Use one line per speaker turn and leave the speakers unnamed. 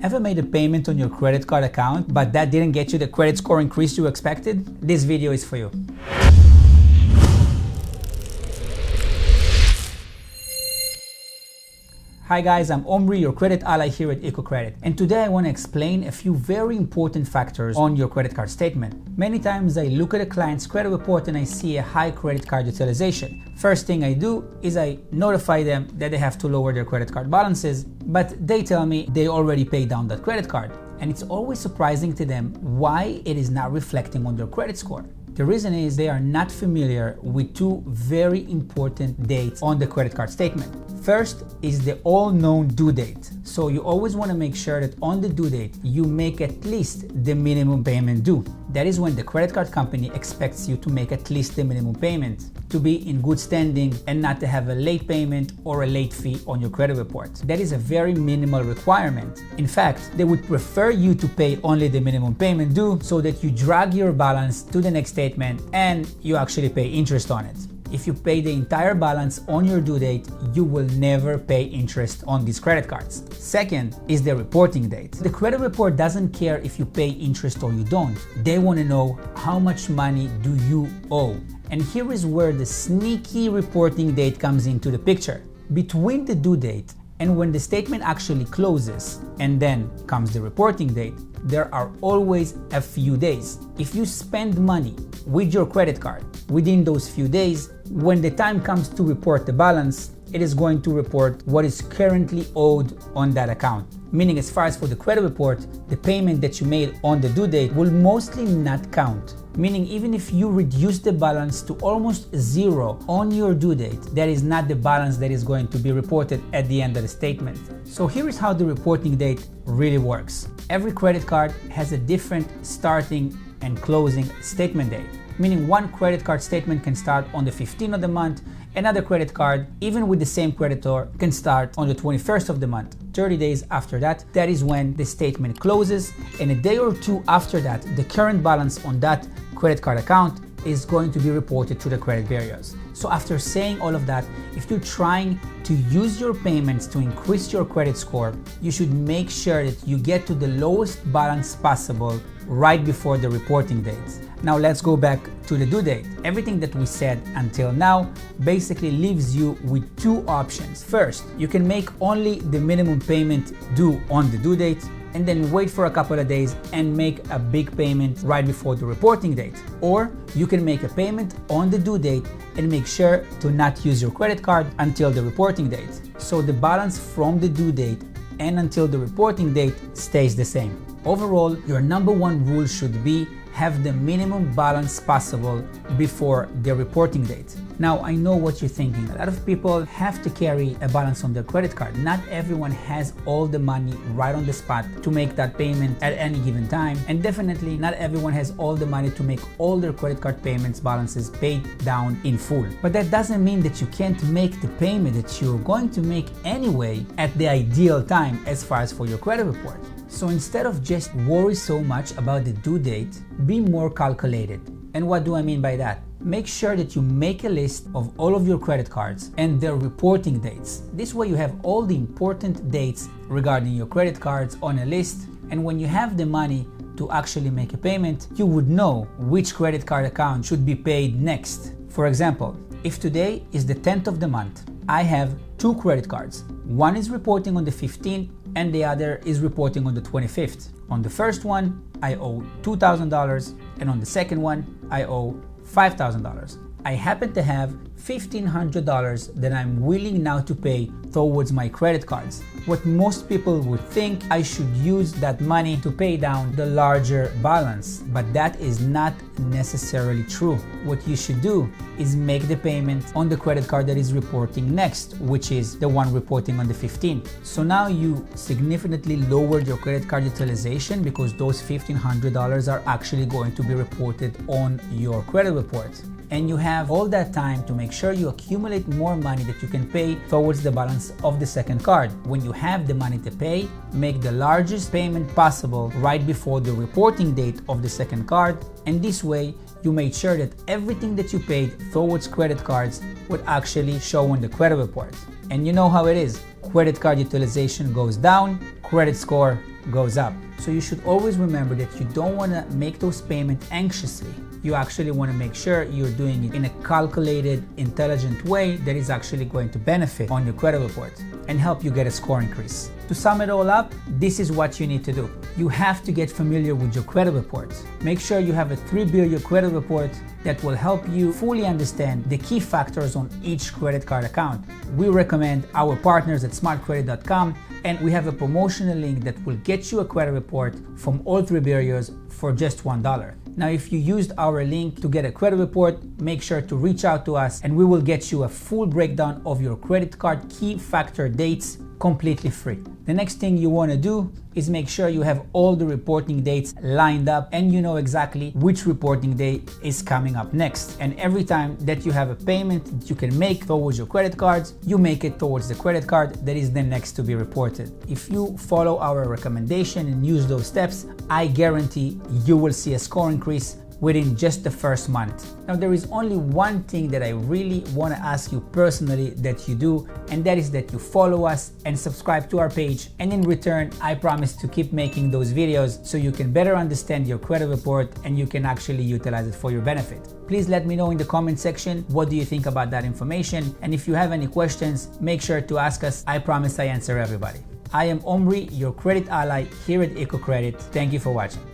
Ever made a payment on your credit card account, but that didn't get you the credit score increase you expected? This video is for you. Hi guys, I'm Omri, your credit ally here at EcoCredit, and today I want to explain a few very important factors on your credit card statement. Many times I look at a client's credit report and I see a high credit card utilization. First thing I do is I notify them that they have to lower their credit card balances, but they tell me they already paid down that credit card. And it's always surprising to them why it is not reflecting on their credit score. The reason is they are not familiar with two very important dates on the credit card statement. First is the all-known due date. So you always want to make sure that on the due date, you make at least the minimum payment due. That is when the credit card company expects you to make at least the minimum payment, to be in good standing and not to have a late payment or a late fee on your credit report. That is a very minimal requirement. In fact, they would prefer you to pay only the minimum payment due so that you drag your balance to the next statement and you actually pay interest on it. If you pay the entire balance on your due date, you will never pay interest on these credit cards. Second is the reporting date. The credit report doesn't care if you pay interest or you don't. They want to know how much money do you owe. And here is where the sneaky reporting date comes into the picture. Between the due date and when the statement actually closes, and then comes the reporting date, there are always a few days. If you spend money with your credit card within those few days, when the time comes to report the balance, it is going to report what is currently owed on that account. Meaning, as far as for the credit report, the payment that you made on the due date will mostly not count. Meaning, even if you reduce the balance to almost zero on your due date, that is not the balance that is going to be reported at the end of the statement. So here is how the reporting date really works. Every credit card has a different starting and closing statement date. Meaning one credit card statement can start on the 15th of the month, another credit card, even with the same creditor, can start on the 21st of the month. 30 days after that, that is when the statement closes, and a day or two after that, the current balance on that credit card account is going to be reported to the credit bureaus. So after saying all of that, if you're trying to use your payments to increase your credit score, you should make sure that you get to the lowest balance possible right before the reporting date. Now let's go back to the due date. Everything that we said until now basically leaves you with two options. First, you can make only the minimum payment due on the due date and then wait for a couple of days and make a big payment right before the reporting date. Or you can make a payment on the due date and make sure to not use your credit card until the reporting date. So the balance from the due date and until the reporting date stays the same. Overall, your number one rule should be have the minimum balance possible before the reporting date. Now, I know what you're thinking. A lot of people have to carry a balance on their credit card. Not everyone has all the money right on the spot to make that payment at any given time. And definitely not everyone has all the money to make all their credit card payments balances paid down in full. But that doesn't mean that you can't make the payment that you're going to make anyway at the ideal time as far as for your credit report. So instead of just worry so much about the due date, be more calculated. And what do I mean by that? Make sure that you make a list of all of your credit cards and their reporting dates. This way you have all the important dates regarding your credit cards on a list, and when you have the money to actually make a payment, you would know which credit card account should be paid next. For example, if today is the 10th of the month, I have two credit cards. One is reporting on the 15th and the other is reporting on the 25th. On the first one, I owe $2,000, and on the second one, I owe $5,000. I happen to have $1,500 that I'm willing now to pay towards my credit cards. What most people would think, I should use that money to pay down the larger balance, but that is not necessarily true. What you should do is make the payment on the credit card that is reporting next, which is the one reporting on the 15th. So now you significantly lowered your credit card utilization because those $1,500 are actually going to be reported on your credit report. And you have all that time to make sure you accumulate more money that you can pay towards the balance of the second card. When you have the money to pay, make the largest payment possible right before the reporting date of the second card, and this way you made sure that everything that you paid towards credit cards would actually show on the credit report. And you know how it is. Credit card utilization goes down, credit score goes up. So you should always remember that you don't want to make those payments anxiously. You actually want to make sure you're doing it in a calculated, intelligent way that is actually going to benefit on your credit report and help you get a score increase. To sum it all up, this is what you need to do. You have to get familiar with your credit report. Make sure you have a 3-bureau credit report that will help you fully understand the key factors on each credit card account. We recommend our partners at smartcredit.com, and we have a promotional link that will get you a credit report from all 3 bureaus for just $1. Now, if you used our link to get a credit report, make sure to reach out to us and we will get you a full breakdown of your credit card key factor dates completely free. The next thing you want to do is make sure you have all the reporting dates lined up and you know exactly which reporting date is coming up next. And every time that you have a payment that you can make towards your credit cards, you make it towards the credit card that is then next to be reported. If you follow our recommendation and use those steps, I guarantee you will see a score increase within just the first month. Now, there is only one thing that I really want to ask you personally that you do, and that is that you follow us and subscribe to our page. And in return, I promise to keep making those videos so you can better understand your credit report and you can actually utilize it for your benefit. Please let me know in the comment section what do you think about that information. And if you have any questions, make sure to ask us. I promise I answer everybody. I am Omri, your credit ally here at EcoCredit. Thank you for watching.